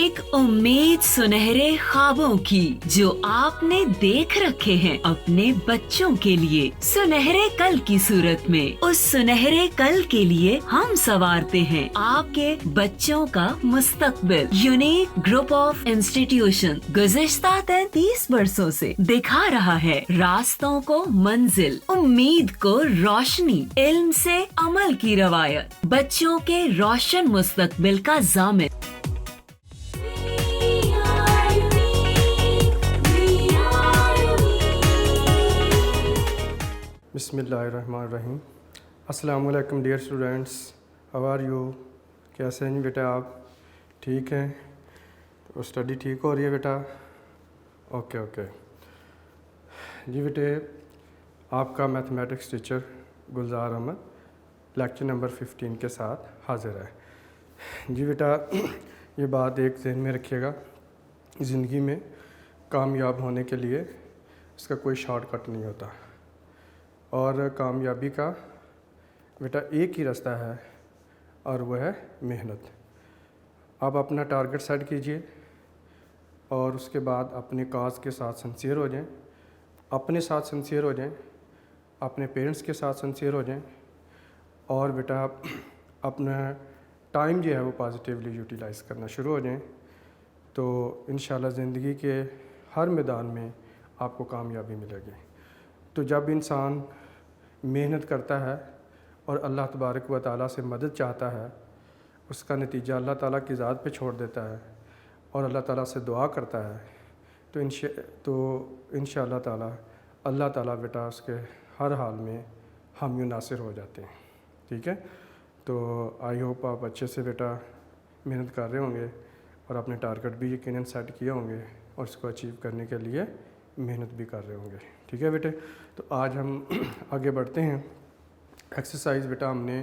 एक उम्मीद सुनहरे ख्वाबों की जो आपने देख रखे हैं अपने बच्चों के लिए, सुनहरे कल की सूरत में। उस सुनहरे कल के लिए हम संवारते हैं आपके बच्चों का मुस्तकबिल। यूनिक ग्रुप ऑफ इंस्टीट्यूशन गुज़िश्ता 33 वर्षों से दिखा रहा है रास्तों को मंजिल, उम्मीद को रोशनी, इल्म से अमल की रवायत, बच्चों के रोशन मुस्तकबिल का जामिन। बिस्मिल्लाहिर्रहमानिर्रहीम। अस्सलाम वालेकुम dear students, how are you? कैसे हैं बेटा आप? ठीक हैं? तो स्टडी ठीक हो रही है बेटा? ओके। जी बेटे, आपका मैथमेटिक्स टीचर गुलजार अहमद लेक्चर नंबर 15 के साथ हाज़िर है। जी बेटा, ये बात एक ज़हन में रखिएगा, ज़िंदगी में कामयाब होने के लिए इसका कोई शॉर्टकट नहीं होता और कामयाबी का बेटा एक ही रास्ता है और वह है मेहनत। आप अपना टारगेट सेट कीजिए और उसके बाद अपने काज के साथ सिंसियर हो जाएं, अपने साथ सिंसियर हो जाएं, अपने पेरेंट्स के साथ सिंसियर हो जाएं और बेटा अपना टाइम जो है वो पॉजिटिवली यूटिलाइज़ करना शुरू हो जाएं, तो इंशाल्लाह ज़िंदगी के हर मैदान में आपको कामयाबी मिलेगी। तो जब इंसान मेहनत करता है और अल्लाह तबारक व तआला से मदद चाहता है, उसका नतीजा अल्लाह ताला की ज़ात पे छोड़ देता है और अल्लाह ताला से दुआ करता है, तो इंशाअल्लाह ताला अल्लाह ताला बेटा उसके हर हाल में हामी नासिर हो जाते हैं। ठीक है, तो आई होप आप अच्छे से बेटा मेहनत कर रहे होंगे और अपने टारगेट भी यकीनन सेट किए होंगे और इसको अचीव करने के लिए मेहनत भी कर रहे होंगे। ठीक है बेटे, तो आज हम आगे बढ़ते हैं। एक्सरसाइज बेटा हमने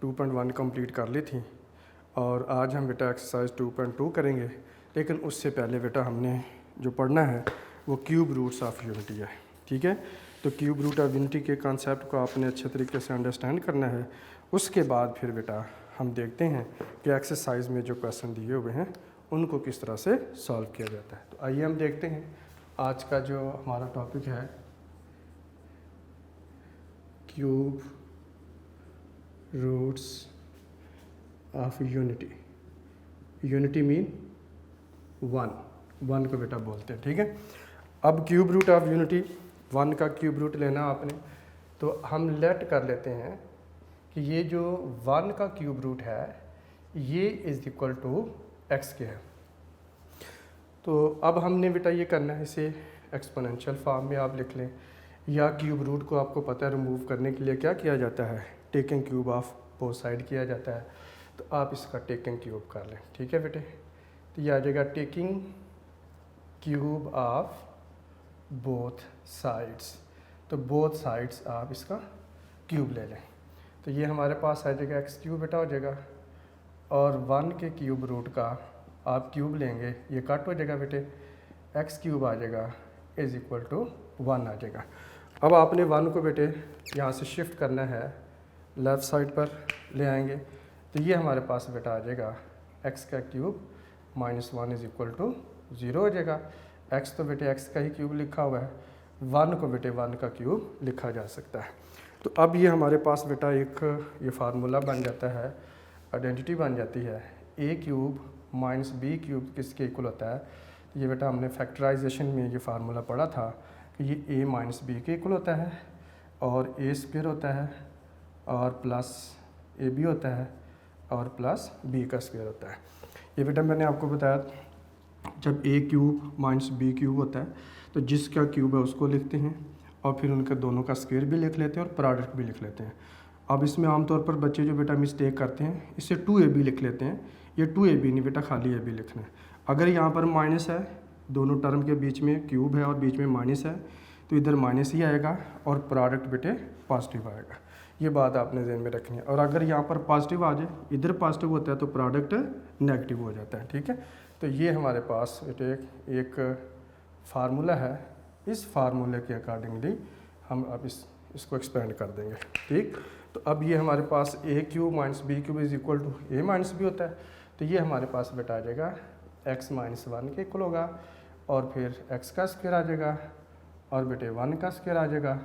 2.1 कंप्लीट कर ली थी और आज हम बेटा एक्सरसाइज 2.2 करेंगे, लेकिन उससे पहले बेटा हमने जो पढ़ना है वो क्यूब रूट्स ऑफ यूनिटी है। ठीक है, तो क्यूब रूट ऑफ यूनिटी के कॉन्सेप्ट को आपने अच्छे तरीके से अंडरस्टैंड करना है। उसके बाद फिर बेटा हम देखते हैं कि एक्सरसाइज में जो क्वेश्चन दिए हुए हैं उनको किस तरह से सॉल्व किया जाता है। तो आइए हम देखते हैं आज का जो हमारा टॉपिक है, cube roots of unity. Unity mean one को बेटा बोलते हैं। ठीक है, अब cube root of unity, one का क्यूब रूट लेना आपने, तो हम लेट कर लेते हैं कि ये जो वन का क्यूब रूट है ये इज़ इक्वल टू एक्स के है। तो अब हमने बेटा ये करना है, इसे एक्सपोनेंशियल फॉर्म में आप लिख लें, या क्यूब रूट को आपको पता है रिमूव करने के लिए क्या किया जाता है, taking cube of both side किया जाता है। तो आप इसका टेकिंग क्यूब कर लें। ठीक है बेटे, तो ये आ जाएगा taking cube of both sides. तो बोथ साइड्स आप इसका क्यूब ले लें, तो ये हमारे पास आ जाएगा एक्स क्यूब बेटा हो जाएगा, और वन के क्यूब रूट का आप क्यूब लेंगे, ये कट हो जाएगा बेटे, एक्स क्यूब आ जाएगा इज़ इक्वल टू 1 आ जाएगा। अब आपने वन को बेटे यहाँ से शिफ्ट करना है, लेफ़्ट साइड पर ले आएंगे, तो ये हमारे पास बेटा आ जाएगा एक्स का cube minus 1 is equal to 0 हो जाएगा। एक्स तो बेटे एक्स का ही क्यूब लिखा हुआ है, वन को बेटे वन का क्यूब लिखा जा सकता है। तो अब ये हमारे पास बेटा एक ये फार्मूला बन जाता है, आइडेंटिटी बन जाती है, ए क्यूब माइनस बी क्यूब किसके इक्वल होता है। ये बेटा हमने फैक्टराइजेशन में ये फार्मूला पढ़ा था कि ये ए माइनस बी के इक्वल होता है और ए स्क्वायर होता है और प्लस ए बी होता है और प्लस बी का स्क्वायर होता है। ये बेटा मैंने आपको बताया, जब ए क्यूब माइनस बी क्यूब होता है तो जिसका क्यूब है उसको लिखते हैं और फिर उनके दोनों का स्क्वायर भी लिख लेते हैं और प्रोडक्ट भी लिख लेते हैं। अब इसमें आमतौर पर बच्चे जो बेटा मिस्टेक करते हैं, इसे 2ab लिख लेते हैं। ये 2ab नहीं बेटा, खाली ab लिखना है। अगर यहाँ पर माइनस है, दोनों टर्म के बीच में क्यूब है और बीच में माइनस है, तो इधर माइनस ही आएगा और प्रोडक्ट बेटे पॉजिटिव आएगा। ये बात आपने ध्यान में रखनी है। और अगर यहाँ पर पॉजिटिव आ जाए, इधर पॉजिटिव होता है तो प्रोडक्ट नेगेटिव हो जाता है। ठीक है, तो ये हमारे पास बेटे एक फार्मूला है, इस फार्मूले के अकॉर्डिंगली हम अब इसको एक्सपेंड कर देंगे। ठीक, तो अब ये हमारे पास a cube minus b cube is equal to a minus b होता है, तो ये हमारे पास बेटा आ जाएगा एक्स माइनस वन के इक्वल होगा, और फिर एक्स का स्क्वायर आ जाएगा, और बेटे वन का स्क्वायर आ जाएगा,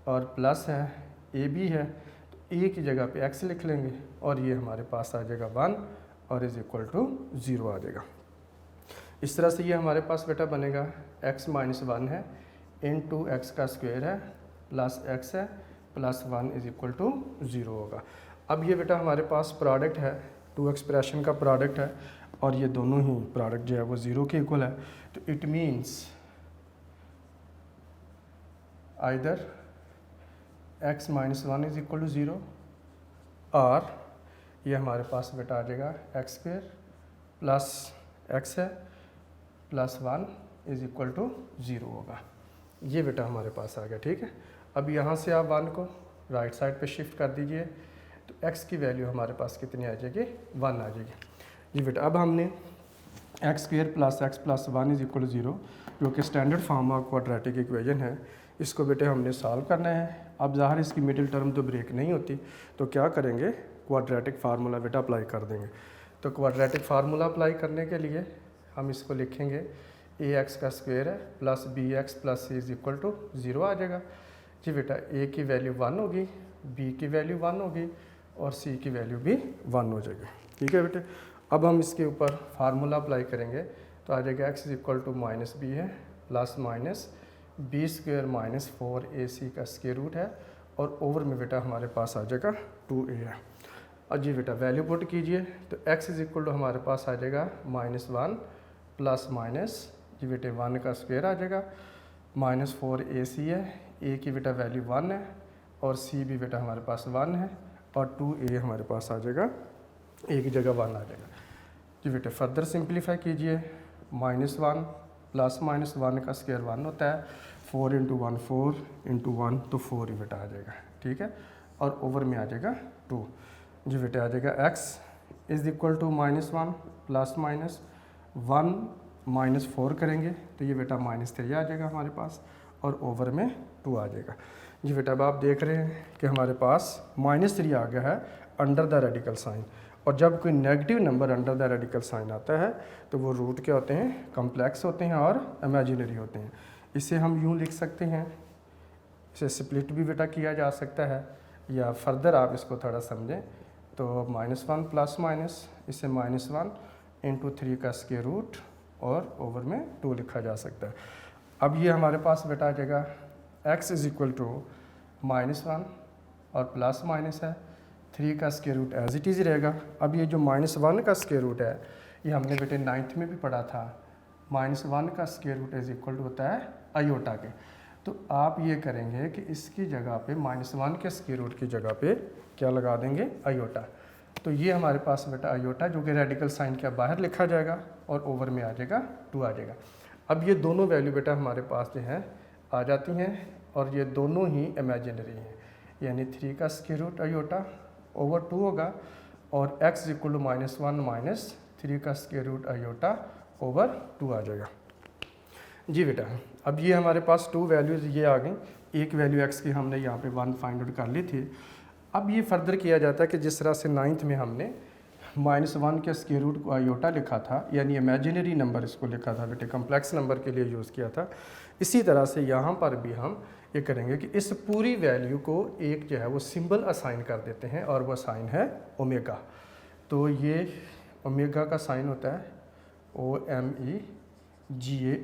और प्लस है ए बी है, तो ए की जगह पे एक्स लिख लेंगे, और ये हमारे पास आ जाएगा वन और इज़ इक्वल टू ज़ीरो आ जाएगा। इस तरह से ये हमारे पास बेटा बनेगा एक्स माइनस वन है इन टू एक्स का स्क्वायर है प्लस एक्स है plus one is equal to zero होगा। अब ये बेटा हमारे पास प्रोडक्ट है, टू एक्सप्रेशन का प्रोडक्ट है, और ये दोनों ही प्रोडक्ट जो है वो ज़ीरो के इक्वल है, तो it means either X minus one is equal to zero, और ये हमारे पास बेटा आ जाएगा एक्स स्क्वायर प्लस एक्स है plus one is equal to zero होगा। ये बेटा हमारे पास आ गया, ठीक है। अब यहाँ से आप वन को राइट साइड पे शिफ्ट कर दीजिए, तो एक्स की वैल्यू हमारे पास कितनी आ जाएगी, वन आ जाएगी। जी बेटा, अब हमने X square plus X plus one is equal to zero, जो कि standard form of quadratic equation है, इसको बेटे हमने सॉल्व करना है। अब ज़ाहिर इसकी मिडिल टर्म तो ब्रेक नहीं होती, तो क्या करेंगे, क्वाड्रेटिक फार्मूला बेटा अप्लाई कर देंगे। तो क्वाड्रेटिक फार्मूला अप्लाई करने के लिए हम इसको लिखेंगे ए एक्स का स्क्वायर है plus b x plus c is equal to zero आ जाएगा। जी बेटा, ए की वैल्यू वन होगी, बी की वैल्यू वन होगी, और सी की वैल्यू भी वन हो जाएगी, ठीक है बेटे। अब हम इसके ऊपर फार्मूला अप्लाई करेंगे, तो आ जाएगा x is equal to minus b है plus minus b square minus four a c का स्क्वायर रूट है, और ओवर में बेटा हमारे पास आ जाएगा 2a है। और जी बेटा वैल्यू पुट कीजिए, तो x इज़ इक्वल टू हमारे पास आ जाएगा माइनस वन प्लस माइनस जी बेटे वन का स्क्वायर आ जाएगा माइनस फोर ए सी है, a की बेटा वैल्यू वन है, और c भी बेटा हमारे पास वन है, और 2a हमारे पास आ जाएगा, a की जगह वन आ जाएगा। जी बेटे फर्दर सिंप्लीफाई कीजिए, minus one plus minus one का स्क्वायर वन होता है, four into one four into one, तो फोर ही बेटा आ जाएगा, ठीक है, और ओवर में आ जाएगा टू। जी बेटा आ जाएगा x is equal to minus one plus minus one minus four करेंगे, तो ये बेटा माइनस थ्री आ जाएगा हमारे पास, और ओवर में टू आ जाएगा। जी बेटा अब आप देख रहे हैं कि हमारे पास माइनस थ्री आ गया है अंडर द रेडिकल साइन, और जब कोई negative number under the radical sign आता है तो वो रूट क्या होते हैं, कम्प्लेक्स होते हैं और इमेजिनरी होते हैं। इसे हम यूँ लिख सकते हैं, इसे स्प्लिट भी बेटा किया जा सकता है, या फर्दर आप इसको थोड़ा समझें तो माइनस वन प्लस माइनस, इसे माइनस वन इंटू थ्री का स्क्वायर रूट, और ओवर में टू लिखा जा सकता है। अब ये हमारे पास बेटा आ जाएगा x is equal to minus one और प्लस माइनस है, थ्री का square root as it is रहेगा। अब ये जो माइनस वन का स्क्वायर रूट है, ये हमने बेटे नाइन्थ में भी पढ़ा था, माइनस वन का square root is equal to होता है आयोटा के। तो आप ये करेंगे कि इसकी जगह पे माइनस वन के स्क्वायर रूट की जगह पे क्या लगा देंगे, आयोटा। तो ये हमारे पास बेटा आयोटा जो कि रेडिकल साइन के बाहर लिखा जाएगा, और ओवर में आ जाएगा टू आ जाएगा। अब ये दोनों वैल्यू बेटा हमारे पास जो है आ जाती हैं, और ये दोनों ही इमेजिनरी हैं, यानी थ्री का square root iota over two होगा, और x equal to minus one minus three का square root iota over two आ जाएगा। जी बेटा अब ये हमारे पास टू वैल्यूज़ ये आ गई, एक वैल्यू x की हमने यहाँ पे वन फाइंड आउट कर ली थी। अब ये फर्दर किया जाता है कि जिस तरह से नाइन्थ में हमने माइनस वन के स्क्वायर रूट को आयोटा लिखा था, यानी इमेजिनरी नंबर इसको लिखा था बेटे, कम्प्लेक्स नंबर के लिए यूज़ किया था, इसी तरह से यहाँ पर भी हम ये करेंगे कि इस पूरी वैल्यू को एक जो है वो सिंबल असाइन कर देते हैं, और वो साइन है ओमेगा। तो ये ओमेगा का साइन होता है OMEGA,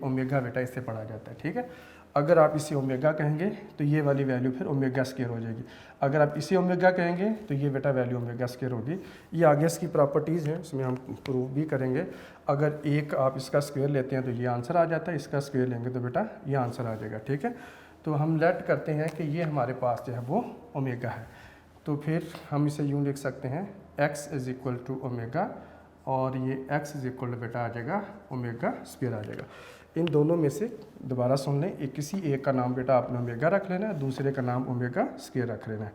ओमेगा बेटा इससे पढ़ा जाता है, ठीक है। अगर आप इसे ओमेगा कहेंगे तो ये वाली वैल्यू फिर ओमेगा स्क्वायर हो जाएगी, अगर आप इसे ओमेगा कहेंगे तो ये बेटा वैल्यू ओमेगा स्क्वायर होगी। ये आगे इसकी प्रॉपर्टीज़ हैं, उसमें हम प्रूव भी करेंगे। अगर एक आप इसका स्क्वायर लेते हैं तो ये आंसर आ जाता है, इसका स्क्वायर लेंगे तो बेटा ये आंसर आ जाएगा, ठीक है। तो हम लेट करते हैं कि ये हमारे पास जो है वो ओमेगा है, तो फिर हम इसे यूँ लिख सकते हैं x is equal to omega, और ये x इज़ इक्वल टू बेटा आ जाएगा ओमेगा स्क्वायर आ जाएगा। इन दोनों में से दोबारा सुन लें, एक किसी एक का नाम बेटा आपने ओमेगा रख लेना है, दूसरे का नाम ओमेगा स्क्वायर रख लेना है,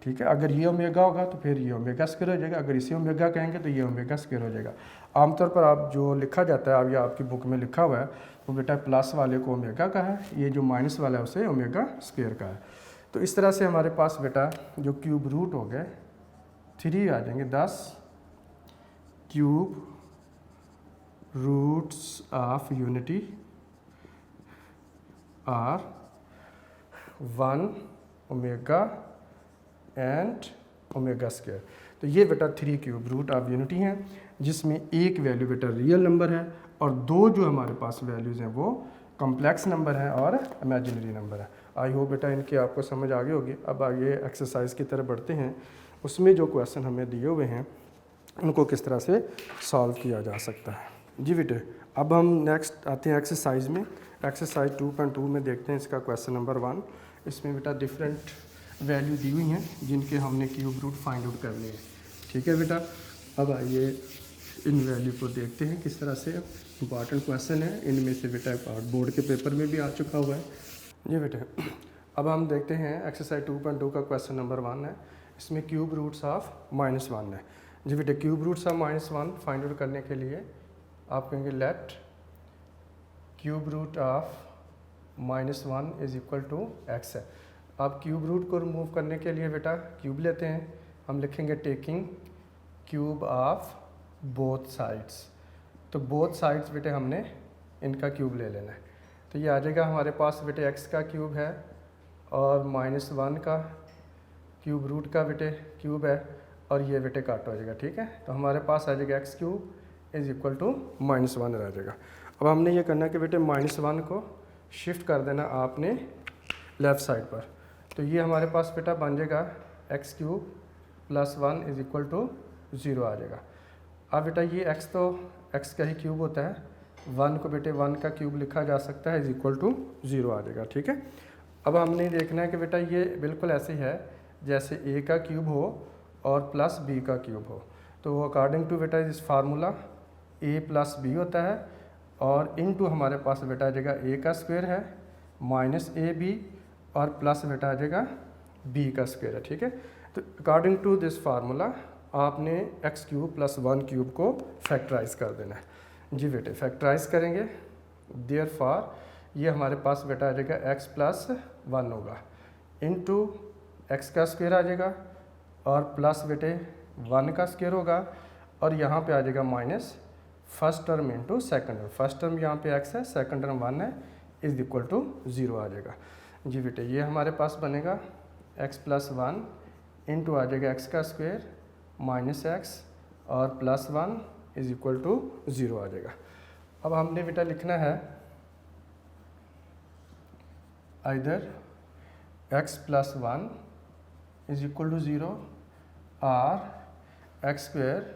ठीक है। अगर ये ओमेगा होगा तो फिर ये ओमेगा स्क्वायर हो जाएगा, अगर इसे ओमेगा कहेंगे तो ये ओमेगा स्क्वायर हो जाएगा। आमतौर पर आप जो लिखा जाता है, अब या आपकी बुक में लिखा हुआ है, वो बेटा प्लस वाले को ओमेगा का है, ये जो माइनस वाला है उसे ओमेगा स्क्वायर का है। तो इस तरह से हमारे पास बेटा जो क्यूब रूट हो गए 3 आ जाएंगे, 10 cube roots of unity are 1 omega and omega square. तो ये बेटा 3 क्यूब रूट ऑफ यूनिटी हैं, जिसमें एक वैल्यू बेटा रियल नंबर है और दो जो हमारे पास वैल्यूज़ हैं वो कॉम्प्लेक्स नंबर हैं और इमेजिनरी नंबर है। आई होप बेटा इनकी आपको समझ आ गई होगी। अब आगे एक्सरसाइज की तरफ बढ़ते हैं, उसमें जो क्वेश्चन हमें दिए हुए हैं उनको किस तरह से सॉल्व किया जा सकता है। जी बेटे, अब हम नेक्स्ट आते हैं एक्सरसाइज में। एक्सरसाइज 2.2 में देखते हैं इसका क्वेश्चन नंबर 1। इसमें बेटा डिफरेंट वैल्यू दी हुई हैं जिनके हमने क्यूब रूट फाइंड आउट करने हैं। ठीक है बेटा, अब आइए इन वैल्यू को देखते हैं किस तरह से। इंपॉर्टेंट क्वेश्चन है, इनमें से बेटा बोर्ड के पेपर में भी आ चुका हुआ है। जी बेटे, अब हम देखते हैं एक्सरसाइज 2.2 का क्वेश्चन नंबर 1 है। इसमें क्यूब रूट्स ऑफ -1 है। जी बेटे, cube roots of -1 find out करने के लिए आप कहेंगे let cube root of -1 is equal to x है। आप क्यूब रूट को रिमूव करने के लिए बेटा क्यूब लेते हैं, हम लिखेंगे taking cube of both sides. तो बोथ साइड्स बेटे हमने इनका क्यूब ले लेना है। तो ये आ जाएगा हमारे पास बेटे x का क्यूब है और -1 का क्यूब रूट का बेटे क्यूब है और ये बेटे काट हो जाएगा। ठीक है, तो हमारे पास आ जाएगा x cube is equal to -1 रह जाएगा। अब हमने ये करना है कि बेटे -1 को शिफ्ट कर देना आपने लेफ़्ट साइड पर। तो ये हमारे पास बेटा बन जाएगा x cube plus 1 is equal to 0 आ जाएगा। अब बेटा ये x तो x का ही क्यूब होता है, 1 को बेटे 1 का क्यूब लिखा जा सकता है इज इक्वल टू 0 आ जाएगा। ठीक है, अब हमने देखना है कि बेटा ये बिल्कुल ऐसे ही है जैसे a का क्यूब हो और प्लस b का क्यूब हो। तो अकॉर्डिंग टू बेटा इस फार्मूला a प्लस b होता है और इनटू हमारे पास बेटा आ जाएगा a का स्क्वायर है माइनस ab और प्लस बेटा आ जाएगा b का स्क्वायर है। ठीक है, तो अकॉर्डिंग टू दिस फार्मूला आपने x क्यूब प्लस 1 क्यूब को फैक्टराइज कर देना है। जी बेटे, फैक्टराइज करेंगे, देयरफॉर ये हमारे पास बेटा आ जाएगा x प्लस 1 होगा इनटू x का स्क्वायर आ जाएगा और प्लस बेटे 1 का स्क्वायर होगा और यहाँ पे आ जाएगा minus first term into second term. First term यहाँ पे x है, सेकंड टर्म 1 है, इज इक्वल टू 0 आ जाएगा। जी बेटे, ये हमारे पास बनेगा x प्लस 1 इंटू आ जाएगा x का स्क्वायर माइनस x और प्लस 1 इज इक्वल टू 0 आ जाएगा। अब हमने बेटा लिखना है either x plus 1 is equal to 0 और x square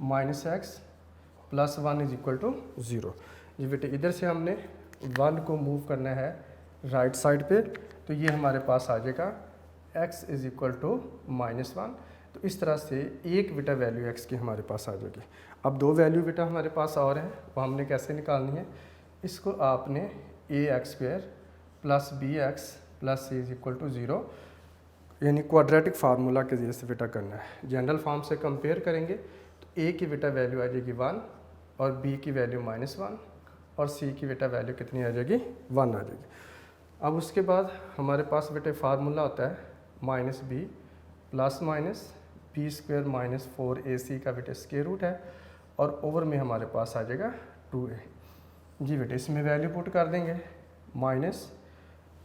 minus x plus 1 is equal to 0। जी बेटे, इधर से हमने 1 को मूव करना है राइट साइड पे, तो ये हमारे पास आ जाएगा x इज इक्वल टू -1। तो इस तरह से एक बेटा वैल्यू x की हमारे पास आ जाएगी। अब दो वैल्यू बेटा हमारे पास और हैं, वो हमने कैसे निकालनी है। इसको आपने ax square plus bx plus c is equal to 0 यानी क्वाड्रेटिक फार्मूला के जरिए से बेटा करना है। जनरल फॉर्म से कंपेयर करेंगे तो a की बेटा वैल्यू आ जाएगी 1 और b की वैल्यू -1 और c की बेटा वैल्यू कितनी आ जाएगी 1 आ जाएगी। अब उसके बाद हमारे पास बेटे फार्मूला होता है minus b plus minus b square minus 4ac का बेटे स्क्वायर रूट है और ओवर में हमारे पास आ जाएगा 2a। जी बेटे, इसमें वैल्यू पुट कर देंगे माइनस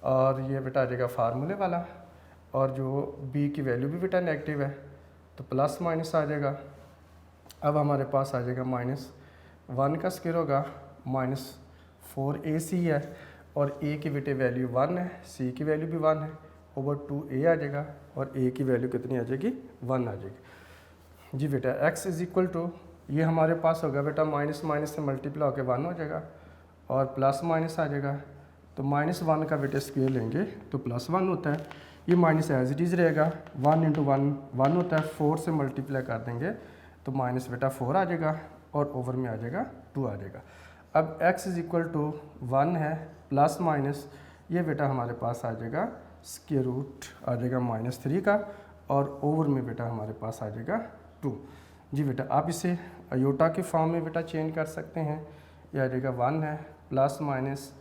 और ये बेटा आ जाएगा फार्मूले वाला और जो b की वैल्यू भी बेटा नेगेटिव है तो प्लस माइनस आ जाएगा। अब हमारे पास आ जाएगा -1 का स्क्वायर होगा -4ac है और a की बेटे वैल्यू 1 है, c की वैल्यू भी 1 है, ओवर 2a आ जाएगा और a की वैल्यू कितनी आ जाएगी 1 आ जाएगी। जी बेटा, x इज इक्वल टू ये हमारे पास होगा बेटा माइनस माइनस से मल्टीप्लाई होकर 1 हो जाएगा और प्लस माइनस आ जाएगा। तो -1 का बेटे स्क्वायर लेंगे तो +1 होता है, ये माइनस एज इट इज़ रहेगा, 1 इंटू 1 होता है, 4 से मल्टीप्लाई कर देंगे तो माइनस बेटा 4 आ जाएगा और ओवर में आ जाएगा 2 आ जाएगा। अब x इज इक्वल टू 1 है प्लस माइनस ये बेटा हमारे पास आ जाएगा स्क्वायर रूट आ जाएगा -3 का और ओवर में बेटा हमारे पास आ जाएगा 2। जी बेटा, आप इसे अयोटा के फॉर्म में बेटा चेंज कर सकते हैं। यह आ जाएगा 1 है प्लस माइनस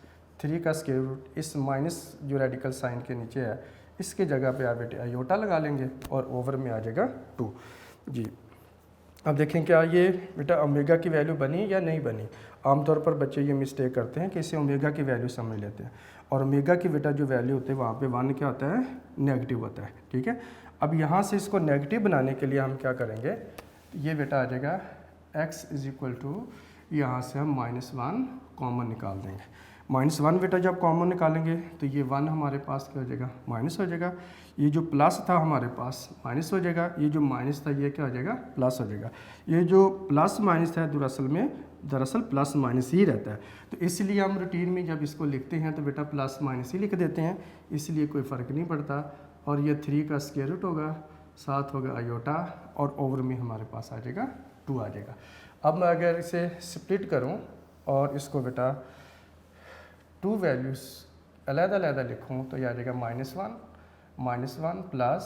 3 का स्क्वायर रूट, इस माइनस जो रेडिकल साइन के नीचे है इसके जगह पे आप बेटे अयोटा लगा लेंगे और ओवर में आ जाएगा 2। जी अब देखें क्या ये बेटा ओमेगा की वैल्यू बनी या नहीं बनी। आमतौर पर बच्चे ये मिस्टेक करते हैं कि इसे ओमेगा की वैल्यू समझ लेते हैं, और ओमेगा की बेटा जो वैल्यू होती है वहाँ पे 1 क्या होता है, नेगेटिव होता है। ठीक है, अब यहाँ से इसको नेगेटिव बनाने के लिए हम क्या करेंगे, ये बेटा आ जाएगा x इज इक्वल टू, यहाँ से हम -1 कॉमन निकाल देंगे। -1 बेटा जब कॉमन निकालेंगे तो ये 1 हमारे पास क्या हो जाएगा, माइनस हो जाएगा। ये जो प्लस था हमारे पास माइनस हो जाएगा, ये जो माइनस था ये क्या हो जाएगा, प्लस हो जाएगा। ये जो प्लस माइनस है दरअसल प्लस माइनस ही रहता है, तो इसलिए हम रूटीन में जब इसको लिखते हैं तो बेटा प्लस माइनस ही लिख देते हैं, इसलिए कोई फ़र्क नहीं पड़ता। और ये 3 का स्क्वायर रूट होगा, साथ होगा आयोटा, और ओवर में हमारे पास आ जाएगा 2 आ जाएगा। अब मैं अगर इसे स्प्लिट करूं और इसको बेटा 2 वैल्यूज़ अलग-अलग लिखूं तो ये आ जाएगा -1 plus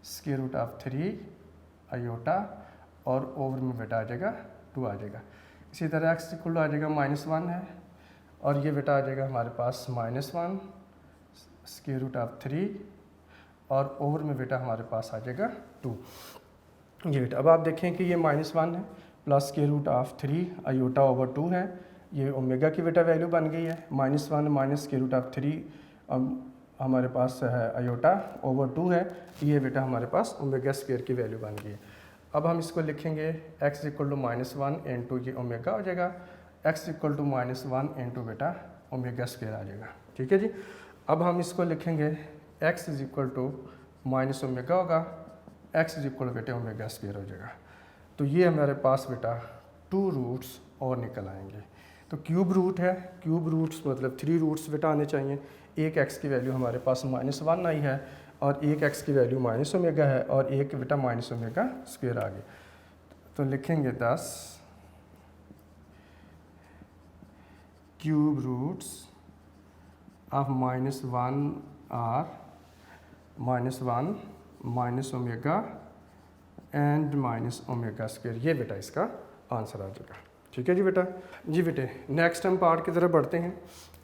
square root of 3 iota, और ओवर में बेटा आ जाएगा 2 आ जाएगा। इसी तरह x इक्वल आ जाएगा -1 है, और ये बेटा आ जाएगा हमारे पास -1 स्क्वायर रूट ऑफ 3, और ओवर में बेटा हमारे पास आ जाएगा 2। ये बेटा अब आप देखें कि ये -1 है plus square root of 3 iota over 2 है, ये ओमेगा की बेटा वैल्यू बन गई है। -1 माइनस स्क्वायर रूट ऑफ 3 हमारे पास है आयोटा ओवर 2 है, ये बेटा हमारे पास ओमेगा स्क्वायर की वैल्यू बन गई है। अब हम इसको लिखेंगे x इक्वल टू -1 इंटू ये ओमेगा हो जाएगा, x इक्वल टू -1 इंटू बेटा ओमेगा स्क्वायर आ जाएगा। ठीक है जी, अब हम इसको लिखेंगे x is equal to minus omega होगा, x इज इक्वल बेटा ओमेगा स्क्वायर हो जाएगा। तो ये हमारे पास बेटा 2 रूट्स और निकल आएंगे। तो क्यूब रूट है, क्यूब रूट्स मतलब 3 रूट्स बेटा आने चाहिए। एक x की वैल्यू हमारे पास -1 आई है, और एक x की वैल्यू माइनस ओमेगा है, और एक बेटा माइनस ओमेगा स्क्वायर आ गई। तो लिखेंगे 10 cube roots of -1 are -1 minus omega and minus omega square, ये बेटा इसका आंसर आ जाएगा। ठीक है जी बेटा। जी बेटे नेक्स्ट हम पार्ट की तरफ बढ़ते हैं।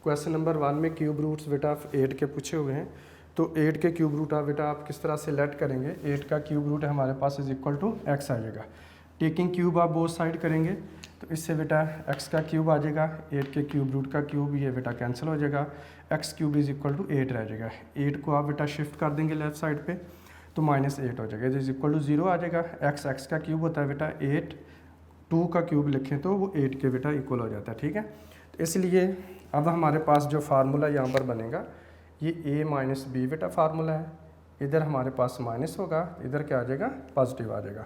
क्वेश्चन नंबर 1 में क्यूब रूट्स बेटा 8 के पूछे हुए हैं, तो 8 के क्यूब रूट बेटा आप किस तरह से लेट करेंगे। 8 का क्यूब रूट हमारे पास इज इक्वल टू x आ जाएगा। टेकिंग क्यूब आप बोथ साइड करेंगे तो इससे बेटा x का क्यूब आ जाएगा, 8 के क्यूब रूट का क्यूब, ये बेटा कैंसिल हो जाएगा, x cube is equal to 8 रह जाएगा। 8 को आप बेटा शिफ्ट कर देंगे लेफ्ट साइड पे तो -8 हो जाएगा, इज इक्वल टू 0 आ जाएगा। x का क्यूब होता है बेटा 8, 2 का क्यूब लिखें तो वो 8 के बेटा इक्वल हो जाता है। ठीक है, तो इसलिए अब हमारे पास जो फार्मूला यहाँ पर बनेगा ये a माइनस बी बेटा फार्मूला है, इधर हमारे पास माइनस होगा, इधर क्या आ जाएगा पॉजिटिव आ जाएगा।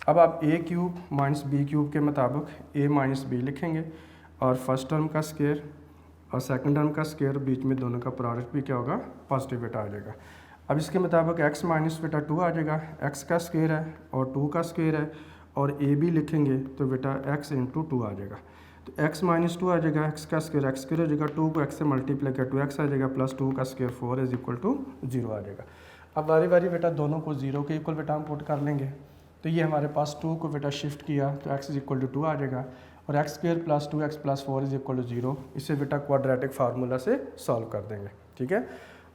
अब आप a cube minus b cube के मुताबिक a माइनस बी लिखेंगे, और फर्स्ट टर्म का स्क्वायर और सेकंड टर्म का स्क्वायर, बीच में दोनों का प्रोडक्ट भी क्या होगा पॉजिटिव बेटा आ जाएगा। अब इसके मुताबिक x माइनस बेटा 2 आ जाएगा, x का स्क्वायर है और 2 का स्क्वायर है, और a भी लिखेंगे तो बेटा x इंटू 2 आ जाएगा। तो x माइनस 2 आ जाएगा, x का स्क्वायर x स्क्वायर हो जाएगा, 2 को x से मल्टीप्लाई किया 2x आ जाएगा, प्लस 2 का स्क्वायर 4 इज इक्वल टू 0 आ जाएगा। अब बारी बारी बेटा दोनों को 0 के इक्वल बेटा हम पुट कर लेंगे, तो ये हमारे पास 2 को बेटा शिफ्ट किया तो x इज इक्वल टू 2 आ जाएगा, और x square plus 2x plus 4 is equal to 0, इसे बेटा क्वाड्रेटिक फार्मूला से सॉल्व कर देंगे। ठीक है,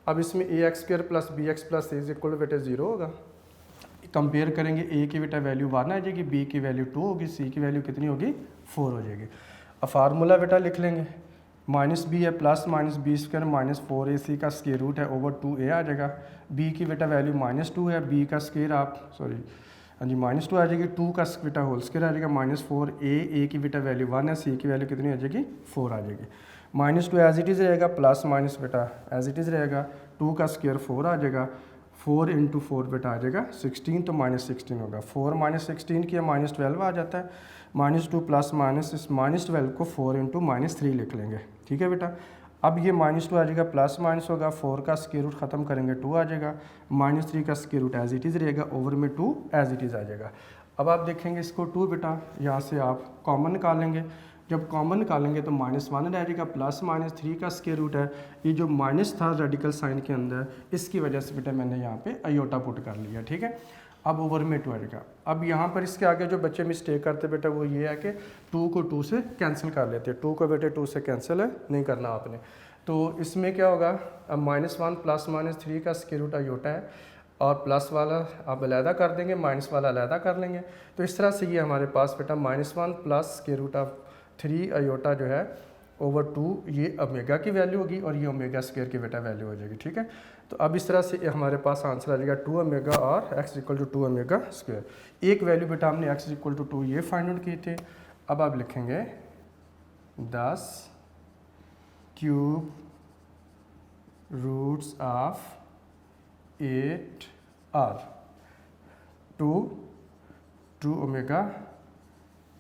अब इसमें ax square plus bx plus c is equal to बेटा 0 होगा। कंपेयर करेंगे, a की बेटा वैल्यू 1 आ जाएगी, b की वैल्यू 2 होगी, c की वैल्यू कितनी होगी 4 हो जाएगी। अब फार्मूला बेटा लिख लेंगे, माइनस बी है plus minus b square minus 4ac का स्क्वायर रूट है ओवर 2a आ जाएगा। b की बेटा वैल्यू -2 है, b का स्क्वायर आप हाँ जी -2 आ जाएगी, 2 का बेटा होल स्क्वायर आ जाएगा -4a की बेटा वैल्यू 1 है, c की वैल्यू कितनी आ जाएगी 4 आ जाएगी। -2 एज इट इज़ रहेगा, प्लस माइनस बेटा एज इट इज़ रहेगा, 2 का स्क्वायर 4 आ जाएगा, 4 इंटू 4 बेटा आ जाएगा 16, तो -16 होगा। 4 -16 किया -12 आ जाता है, -2 प्लस माइनस इस -12 को 4 इंटू -3 लिख लेंगे। ठीक है बेटा, अब ये -2 आ जाएगा, प्लस माइनस होगा, 4 का स्क्वायर रूट ख़त्म करेंगे 2 आ जाएगा, -3 का square root as it is रहेगा, ओवर में 2 एज इट इज़ आ जाएगा। अब आप देखेंगे इसको 2 बेटा यहाँ से आप कॉमन निकालेंगे, जब कॉमन निकालेंगे तो -1 रह जाएगा, प्लस -3 का स्क्वायर रूट है, ये जो माइनस था रेडिकल साइन के अंदर, इसकी वजह से बेटा मैंने यहाँ पे आयोटा पुट कर लिया। ठीक है, अब ओवर में 2 आएगा। अब यहाँ पर इसके आगे जो बच्चे मिस्टेक करते बेटा वो ये है कि 2 को 2 से कैंसिल कर लेते हैं, 2 को बेटे 2 से कैंसिल है नहीं करना आपने। तो इसमें क्या होगा, अब -1 प्लस -3 का स्क्वायर रूट आयोटा है, और प्लस वाला आप अलहदा कर देंगे, माइनस वाला अलहदा कर लेंगे। तो इस तरह से ये हमारे पास बेटा -1 plus square root of 3 iota जो है ओवर 2 ये ओमेगा की वैल्यू होगी और ये ओमेगा स्क्वायर की बेटा वैल्यू हो जाएगी। ठीक है, तो अब इस तरह से हमारे पास आंसर आ जाएगा 2 ओमेगा और x equal to 2 omega square. एक वैल्यू बेटा हमने x इक्वल टू 2 ये फाइंड आउट किए थे। अब आप लिखेंगे 10 cube roots of 8 are 2 omega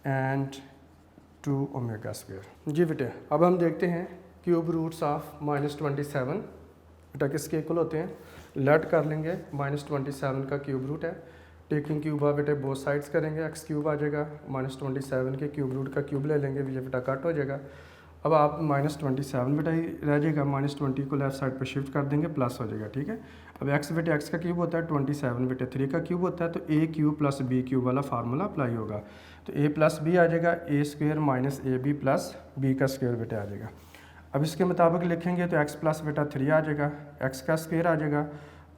and 2 omega square. जी बेटे, अब हम देखते हैं क्यूब रूट्स ऑफ -27 बेटा किसके इक्वल होते हैं। लेट कर लेंगे, -27 का क्यूब रूट है, टेकिंग क्यूब आ बेटे बोथ साइड्स करेंगे, x क्यूब आ जाएगा, -27 के क्यूब रूट का क्यूब ले लेंगे, ये बेटा कट हो जाएगा। अब आप -27 बेटा ही रह जाएगा, -20 को लेफ्ट साइड पर शिफ्ट कर देंगे, प्लस हो जाएगा। ठीक है, अब x बेटे x का क्यूब होता है, 27 बेटे 3 का क्यूब होता है, तो a cube plus b cube वाला फार्मूला अप्लाई होगा। तो a प्लस बी आ जाएगा, a square minus a b plus b का स्क्वायर बेटे आ जाएगा। अब इसके मुताबिक लिखेंगे तो x प्लस बेटा 3 आ जाएगा, x का स्क्वायर आ जाएगा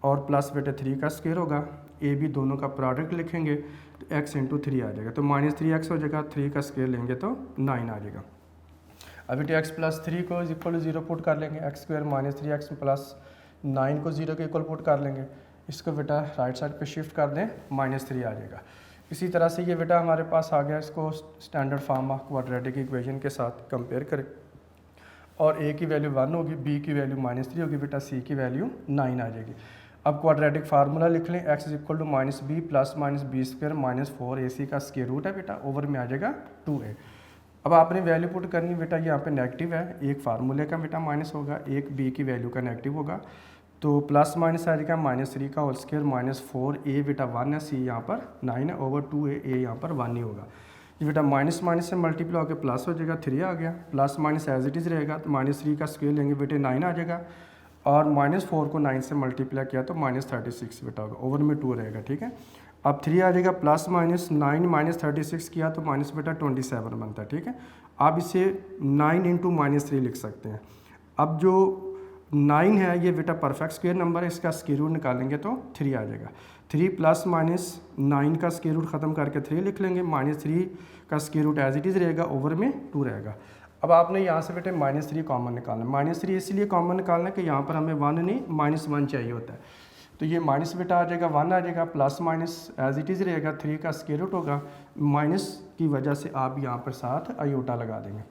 और प्लस बेटे 3 का स्क्वायर होगा, ए बी दोनों का प्रोडक्ट लिखेंगे तो x इंटू 3 आ जाएगा, तो -3x हो जाएगा, 3 का स्क्वायर लेंगे तो 9 आ जाएगा। अब बेटे x प्लस 3 को इक्वल टू 0 पुट कर लेंगे, x स्क्वायर -3x प्लस 9 को 0 के इक्वल पुट कर लेंगे, इसको बेटा राइट साइड पे शिफ्ट कर दें, -3 आ जाएगा। इसी तरह से ये बेटा हमारे पास आ गया, इसको standard form of quadratic equation के साथ कंपेयर करें और a की वैल्यू 1 होगी, b की वैल्यू -3 होगी बेटा, c की वैल्यू 9 आ जाएगी। अब क्वाड्रेटिक फार्मूला लिख लें, x equal to -b plus -b square -4ac का स्क्वायर रूट है बेटा, ओवर में आ जाएगा 2a। अब आपने वैल्यू पुट करनी बेटा, यहाँ पे नेगेटिव है, एक फार्मूले का बेटा माइनस होगा, एक b की वैल्यू का नेगेटिव होगा, तो प्लस माइनस आ जाएगा -3 का होल स्क्वायर -4a बेटा 1 है, c यहाँ पर 9 है, ओवर 2a, a यहाँ पर 1 ही होगा। ये बेटा माइनस माइनस से मल्टीप्लाई होकर प्लस हो जाएगा, 3 आ गया, plus minus as it is रहेगा, तो -3 का स्क्वायर लेंगे बेटे 9 आ जाएगा, और -4 को 9 से मल्टीप्लाई किया तो -36 बेटा होगा, ओवर में 2 रहेगा। ठीक है, अब 3 आ जाएगा, प्लस माइनस 9 -36 किया तो माइनस बेटा 27 बनता है। ठीक है, आप इसे 9 इंटू -3 लिख सकते हैं। अब जो 9 है ये बेटा परफेक्ट स्क्वायर नंबर है, इसका स्क्वायर रूट निकालेंगे तो 3 आ जाएगा। 3 प्लस -9 का स्क्वायर रूट ख़त्म करके 3 लिख लेंगे, -3 का square root as it is रहेगा, ओवर में 2 रहेगा। अब आपने यहाँ से बेटे -3 कॉमन निकालना है, -3 इसलिए कॉमन निकालना है कि यहाँ पर हमें 1 नहीं -1 चाहिए होता है, तो ये माइनस बेटा आ जाएगा, 1 आ जाएगा, plus minus as it is रहेगा, 3 का स्क्वायर रूट होगा, माइनस की वजह से आप यहाँ पर साथ आयोटा लगा देंगे।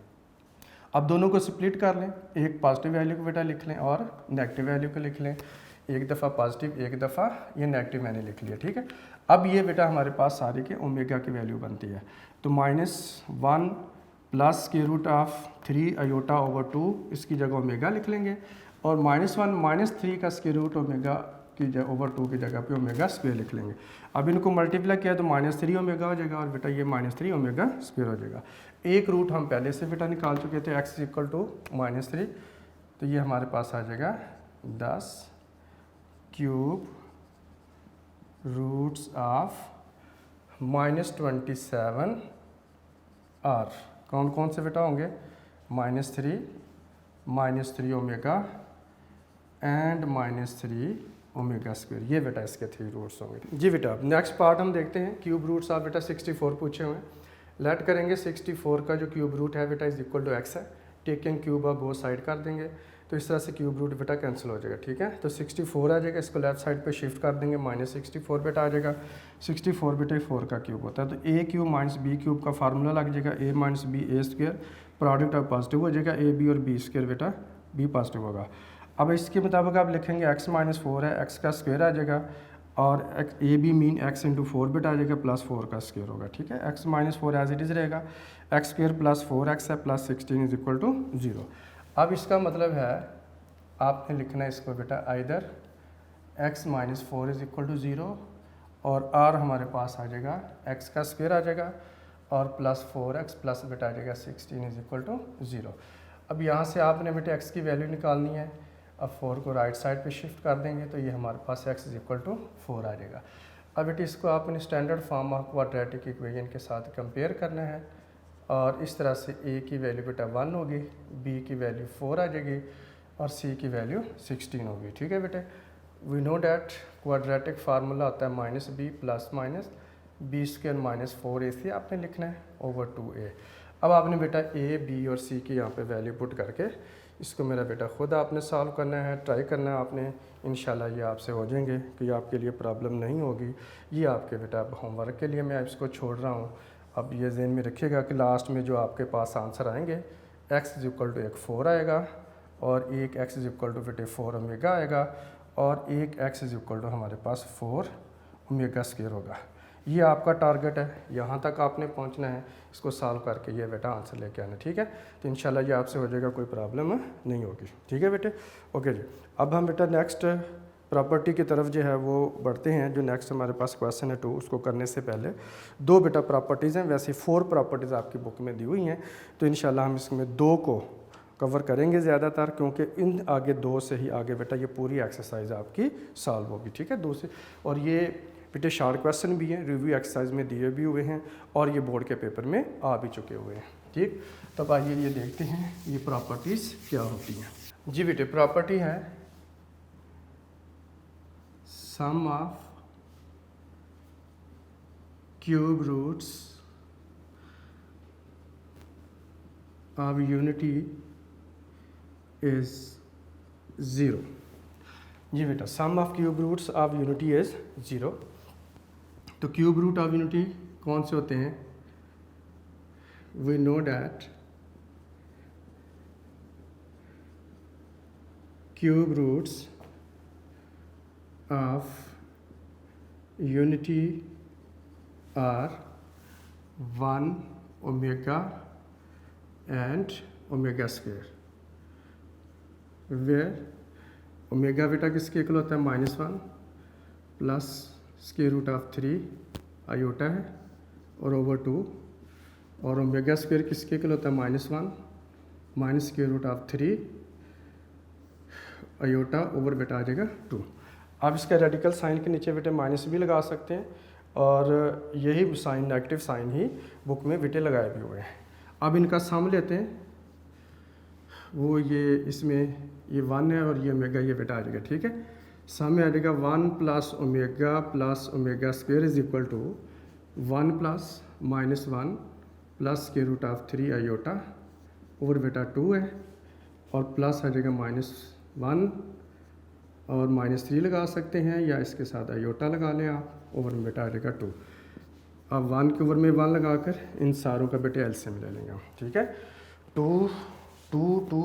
अब दोनों को स्प्लिट कर लें, एक पॉजिटिव वैल्यू को बेटा लिख लें और नेगेटिव वैल्यू को लिख लें, एक दफ़ा पॉजिटिव एक दफ़ा ये नेगेटिव मैंने लिख लिया। ठीक है, अब ये बेटा हमारे पास सारे के ओमेगा की वैल्यू बनती है, तो -1 plus square root of 3 iota over 2 इसकी जगह ओमेगा लिख लेंगे, और -1 -3 का स्क्वायर रूट ओमेगा की जगह ओवर 2 की जगह पे ओमेगा स्क्वायर लिख लेंगे। अब इनको मल्टीप्लाई किया तो -3 ओमेगा हो जाएगा, और बेटा ये -3 ओमेगा स्क्वायर हो जाएगा। एक रूट हम पहले से बेटा निकाल चुके थे, x इक्वल टू -3, तो ये हमारे पास आ जाएगा 10 क्यूब रूट्स ऑफ -27 आर। कौन कौन से बेटा होंगे, -3 ओमेगा एंड -3 ओमेगा स्क्वायर, ये बेटा इसके 3 रूट्स होंगे। जी बेटा, नेक्स्ट पार्ट हम देखते हैं, क्यूब रूट्स आप बेटा 64 पूछे हुए हैं। लेट करेंगे 64 का जो क्यूब रूट है बेटा इज इक्वल टू x है, टेकिंग क्यूब आप बोथ साइड कर देंगे, तो इस तरह से क्यूब रूट बेटा कैंसिल हो जाएगा। ठीक है, तो 64 आ जाएगा, इसको लेफ्ट साइड पे शिफ्ट कर देंगे, -64 बेटा आ जाएगा। 64 बेटा 4 का क्यूब होता है, तो a cube minus b cube का फार्मूला लग जाएगा, a minus b a square, product अब पॉजिटिव हो जाएगा, a b और b स्क्वायर बेटा b पॉजिटिव होगा। अब इसके मुताबिक आप लिखेंगे x माइनस 4 है, x का स्क्वायर आ जाएगा, और a b mean x into 4 बेटा आ जाएगा, प्लस 4 का स्क्वायर होगा। ठीक है, x minus 4 as it is रहेगा, x स्क्वायर प्लस 4x है, प्लस 16 इज इक्वल टू 0। अब इसका मतलब है आपने लिखना है इसको बेटा either x minus 4 is equal to 0, और r हमारे पास आ जाएगा x का स्क्वायर आ जाएगा, और प्लस 4x प्लस बेटा आ जाएगा 16 इज इक्वल टू 0। अब यहाँ से आपने बेटा x की वैल्यू निकालनी है, अब 4 को राइट साइड पे शिफ्ट कर देंगे तो ये हमारे पास x इज इक्वल टू 4 आ जाएगा। अब बेटा इसको आपने standard form of quadratic equation के साथ कंपेयर करना है, और इस तरह से a की वैल्यू बेटा 1 होगी, b की वैल्यू 4 आ जाएगी, और c की वैल्यू 16 होगी। ठीक है बेटे, we know that quadratic formula आता है minus b plus minus b square minus 4ac आपने लिखना है ओवर 2a। अब आपने बेटा ए बी और सी की यहाँ पे वैल्यू पुट करके इसको मेरा बेटा ख़ुद आपने सॉल्व करना है, ट्राई करना है आपने। इंशाल्लाह ये आपसे हो जाएंगे कि आपके लिए प्रॉब्लम नहीं होगी। ये आपके बेटा होमवर्क के लिए मैं इसको छोड़ रहा हूँ। अब ये ज़हन में रखिएगा कि लास्ट में जो आपके पास आंसर आएंगे x इज इक्वल टू एक 4 आएगा और एक x इज इक्वल टू बेटे 4 ओमेगा आएगा और एक x इज इक्वल टू हमारे पास 4 ओमेगा स्क्वायर होगा। ये आपका टारगेट है, यहाँ तक आपने पहुँचना है, इसको सॉल्व करके ये बेटा आंसर लेके आना, ठीक है। तो इंशाल्लाह ये आपसे हो जाएगा, कोई प्रॉब्लम नहीं होगी, ठीक है बेटे। ओके जी, अब हम बेटा नेक्स्ट प्रॉपर्टी की तरफ जो है वो बढ़ते हैं। जो नेक्स्ट हमारे पास क्वेश्चन है 2, उसको करने से पहले 2 बेटा प्रॉपर्टीज़ हैं, वैसे 4 प्रॉपर्टीज़ आपकी बुक में दी हुई हैं, तो इंशाल्लाह हम इसमें 2 को कवर करेंगे ज़्यादातर, क्योंकि इन आगे 2 से ही आगे बेटा ये पूरी एक्सरसाइज आपकी सॉल्व होगी, ठीक है। 2 से, और ये बेटे शॉर्ट क्वेश्चन भी हैं, रिव्यू एक्सरसाइज में दिए भी हुए हैं और ये बोर्ड के पेपर में आ भी चुके हुए हैं, ठीक। तब आइए ये देखते हैं ये प्रॉपर्टीज़ क्या होती हैं। जी बेटे, प्रॉपर्टी है sum of cube roots of unity is 0। जी बेटा, sum of cube roots of unity is 0। तो क्यूब रूट ऑफ यूनिटी कौन से होते हैं? We know that cube roots of unity are 1 omega and omega square, where omega बेटा किसके equal होता है? -1 plus square root of 3 iota है और ओवर 2, और ओमेगा स्क्वायर किसके इक्वल होता है? -1 minus square root of 3 iota over बेटा आ जाएगा 2। अब इसका रेडिकल साइन के नीचे बेटे माइनस भी लगा सकते हैं और यही साइन, नेगेटिव साइन ही बुक में बेटे लगाए भी हुए हैं। अब इनका सम लेते हैं, वो ये इसमें ये 1 है और ये ओमेगा ये बेटा आ जाएगा, ठीक है। सम में आ जाएगा 1 plus omega square is equal to 1 plus -1 plus square root of 3 iota over बेटा 2 है, और प्लस आ जाएगा -1 और -3 लगा सकते हैं या इसके साथ आयोटा लगा लें आप, ओवर में बेटा आ जाएगा 2। अब 1 के ओवर में 1 लगाकर इन सारों का बेटे एलसीएम ले लेंगे, ठीक है। 2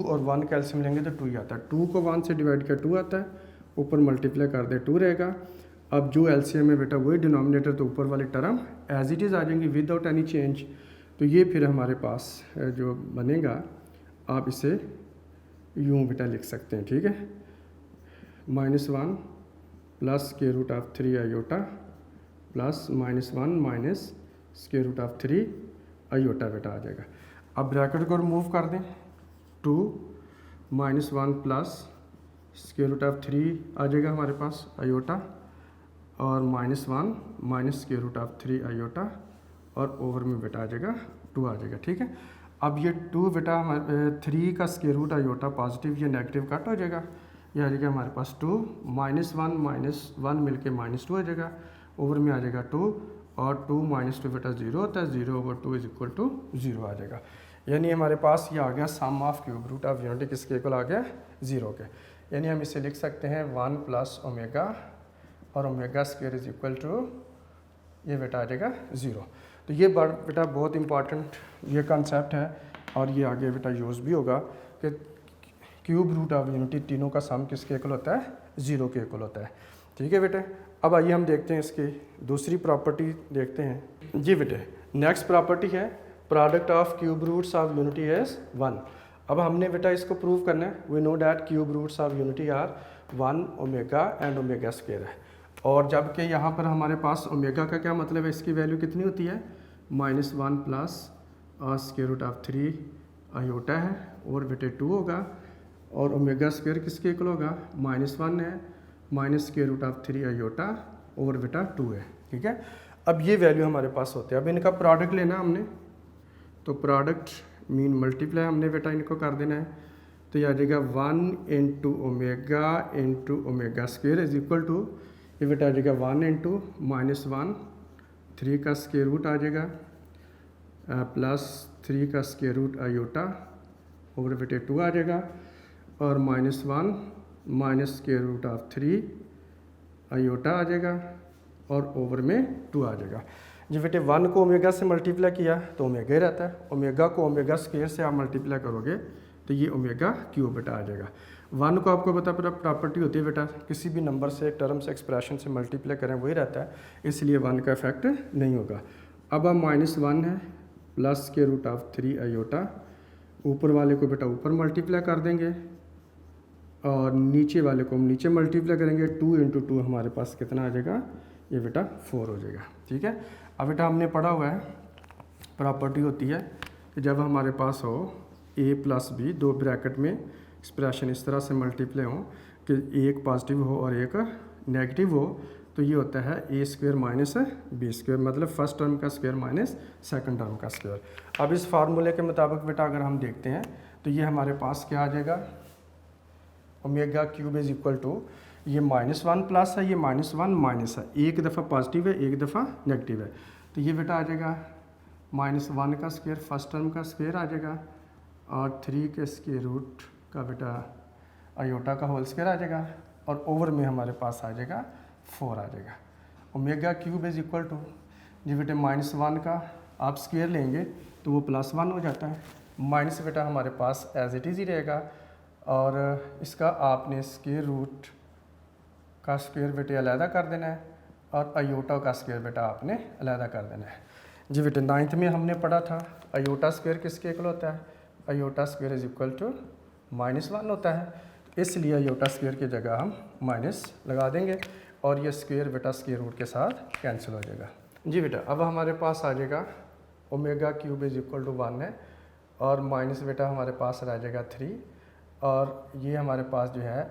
और 1 का एलसीएम लेंगे तो 2 ही आता है। 2 को 1 से डिवाइड किया 2 आता है, ऊपर मल्टीप्लाई कर दे 2 रहेगा। अब जो एलसीएम है बेटा वही डिनोमिनेटर, तो ऊपर वाली टर्म एज इट इज़ आ जाएंगी विदाउट एनी चेंज। तो ये फिर हमारे पास जो बनेगा, आप इसे यूँ बेटा लिख सकते हैं, ठीक है। -1 plus square root of 3 iota plus -1 minus square root of 3 iota बेटा आ जाएगा। अब ब्रैकेट को रिमूव कर दें, 2 -1 प्लस स्क्वायर रूट ऑफ 3 आ जाएगा हमारे पास आयोटा, और -1 minus square root of 3 iota, और ओवर में बेटा आ जाएगा 2 आ जाएगा, ठीक है। अब ये 2 बेटा हमारे 3 का स्क्वायर रूट आयोटा पॉजिटिव या नेगेटिव कट हो जाएगा, ये आ जाएगा हमारे पास 2 -1 मिलके -2 आ जाएगा, ओवर में आ जाएगा 2, और 2 -2 बेटा 0 होता है, 0 ओवर 2 इज इक्वल टू 0 आ जाएगा। यानी हमारे पास ये आ गया sum of cube root of unity किसके इक्वल आ गया? 0 के। यानी हम इसे लिख सकते हैं 1 प्लस ओमेगा और omega square is equal to ये बेटा आ जाएगा 0। तो ये बेटा बहुत इंपॉर्टेंट ये कॉन्सेप्ट है, और ये आगे बेटा यूज़ भी होगा कि क्यूब रूट ऑफ यूनिटी तीनों का सम किसके इक्वल होता है? 0 के इक्वल होता है, ठीक है बेटे। अब आइए हम देखते हैं इसकी दूसरी प्रॉपर्टी देखते हैं। जी बेटे, नेक्स्ट प्रॉपर्टी है product of cube roots of unity is 1। अब हमने बेटा इसको प्रूव करना है। We know that cube roots of unity are 1 omega and omega square है, और जबकि यहाँ पर हमारे पास ओमेगा का क्या मतलब है, इसकी वैल्यू कितनी होती है? -1 plus square root of 3 iota है, और बेटे 2 होगा, और ओमेगा स्क्वायर किसके इक्वल होगा? -1 है minus square root of 3 iota over बेटा 2 है, ठीक है। अब ये वैल्यू हमारे पास होते हैं। अब इनका प्रोडक्ट लेना हमने, तो प्रोडक्ट मीन मल्टीप्लाई हमने बेटा इनको कर देना है, तो ये आ जाएगा 1 into omega square is equal to, ये बेटा आ जाएगा 1 इंटू -1 3 का स्क्वायर रूट आ जाएगा प्लस 3 का स्क्वायर रूट आयोटा ओवर बेटे 2 आ जाएगा और -1 minus square root of 3 iota आ जाएगा और ओवर में 2 आ जाएगा। जी बेटे 1 को ओमेगा से मल्टीप्लाई किया तो ओमेगा ही रहता है, ओमेगा को ओमेगा स्क्वायर से आप मल्टीप्लाई करोगे तो ये ओमेगा क्यूब बेटा आ जाएगा। 1 को आपको पता प्रॉपर्टी होती है बेटा किसी भी नंबर से टर्म से एक्सप्रेशन से मल्टीप्लाई करें वही रहता है, इसलिए 1 का इफेक्ट नहीं होगा। अब -1 है plus square root of 3 iota, ऊपर वाले को बेटा ऊपर मल्टीप्लाई कर देंगे और नीचे वाले को हम नीचे मल्टीप्लाई करेंगे। 2 इंटू 2 हमारे पास कितना आ जाएगा, ये बेटा 4 हो जाएगा। ठीक है, अब बेटा हमने पढ़ा हुआ है प्रॉपर्टी होती है कि जब हमारे पास हो a प्लस बी दो ब्रैकेट में एक्सप्रेशन इस तरह से मल्टीप्लाई हो कि एक पॉजिटिव हो और एक नेगेटिव हो तो ये होता है a square minus b square, मतलब फर्स्ट टर्म का स्क्वायर माइनस सेकंड टर्म का स्क्वायर। अब इस फार्मूले के मुताबिक बेटा अगर हम देखते हैं तो ये हमारे पास क्या आ जाएगा, omega cube is equal to ये -1 प्लस है, ये -1 माइनस है, एक दफ़ा पॉजिटिव है एक दफ़ा नेगेटिव है, तो ये बेटा आ जाएगा -1 का स्क्वायर फर्स्ट टर्म का स्क्वायर आ जाएगा और 3 के स्क्वायर रूट का बेटा आयोटा का होल स्क्वायर आ जाएगा और ओवर में हमारे पास आ जाएगा 4 आ जाएगा। Omega cube is equal to जी बेटे -1 का आप स्क्वायर लेंगे तो वो +1 हो जाता है, माइनस बेटा हमारे पास एज इट इज़ ही रहेगा और इसका आपने स्क्वायर रूट का स्क्वायर बेटे अलहदा कर देना है और आयोटा का स्क्वायर बेटा आपने अलहदा कर देना है। जी बेटे 9th में हमने पढ़ा था आयोटा स्क्वायर किसके इक्वल होता है, iota square is equal to -1 होता है, इसलिए आयोटा स्क्वायर की जगह हम माइनस लगा देंगे और ये स्क्वायर बेटा स्क्वायर रूट के साथ कैंसिल हो जाएगा। जी बेटा अब हमारे पास आ जाएगा omega cube is equal to 1 है और माइनस बेटा हमारे पास रह जाएगा 3 और ये हमारे पास जो है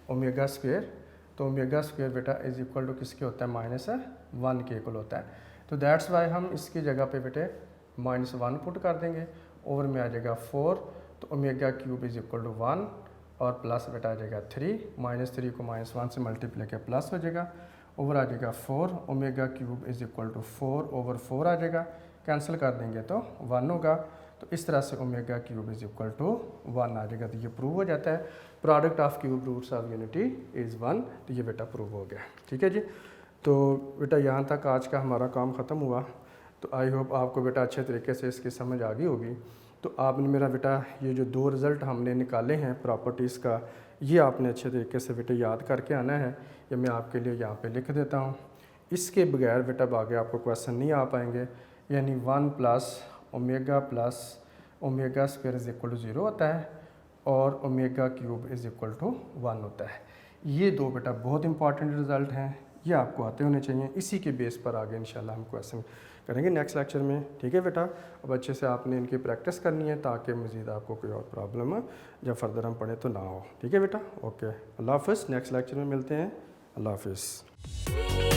ओमेगा स्क्वायर, तो ओमेगा स्क्वायर बेटा इज इक्वल टू किसके होता है, -1 के इक्वल होता है, तो दैट्स वाई हम इसकी जगह पे बेटे -1 पुट कर देंगे, ओवर में आ जाएगा 4, तो omega cube is equal to 1 और प्लस बेटा आ जाएगा 3, -3 को -1 से मल्टीप्लाई किया प्लस हो जाएगा, ओवर आ जाएगा 4, omega cube is equal to 4 over 4 आ जाएगा, कैंसिल कर देंगे तो 1 होगा, तो इस तरह से omega cube is equal to 1 आ जाएगा, तो ये प्रूव हो जाता है product of cube roots of unity is 1, तो ये बेटा प्रूव हो गया। ठीक है जी, तो बेटा यहाँ तक आज का हमारा काम ख़त्म हुआ, तो आई होप आपको बेटा अच्छे तरीके से इसकी समझ आ गई होगी। तो आपने मेरा बेटा ये जो 2 रिज़ल्ट हमने निकाले हैं प्रॉपर्टीज़ का, ये आपने अच्छे तरीके से बेटा याद करके आना है, ये मैं आपके लिए यहाँ पे लिख देता हूँ। इसके बगैर बेटा आगे आपको क्वेश्चन नहीं आ पाएंगे, यानी 1 plus omega square is equal to 0 होता है और omega cube is equal to 1 होता है। ये 2 बेटा बहुत इंपॉर्टेंट रिज़ल्ट हैं, ये आपको आते होने चाहिए, इसी के बेस पर आगे इंशाल्लाह हम क्वेश्चन करेंगे नेक्स्ट लेक्चर में। ठीक है बेटा, अब अच्छे से आपने इनकी प्रैक्टिस करनी है ताकि मज़ीद आपको कोई और प्रॉब्लम जब फर्दर हम पढ़ें तो ना हो। ठीक है बेटा, ओके, अल्लाह हाफ़िज़, नेक्स्ट लेक्चर में मिलते हैं, अल्लाह हाफ़िज़।